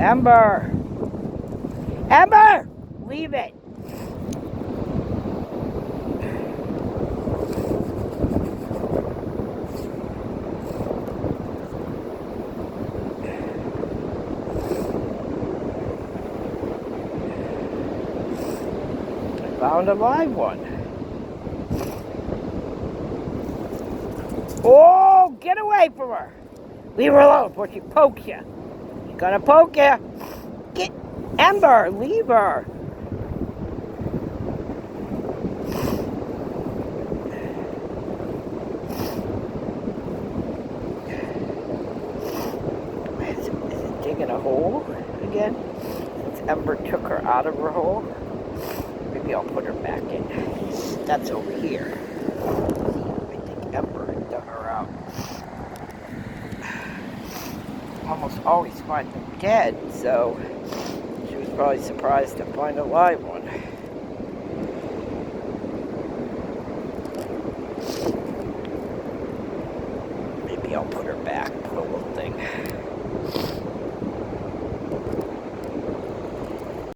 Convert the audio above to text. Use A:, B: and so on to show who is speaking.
A: Ember! Ember! Leave it! I found a live one. Oh, get away from her! Leave her alone before she pokes you. She's gonna poke you. Get Ember, leave her. Is it digging a hole again? Since Ember took her out of her hole. Maybe I'll put her back in. That's over here. I think Ember had dug her out. Almost always find them dead, so she was probably surprised to find a live one. Maybe I'll put her back, put a little thing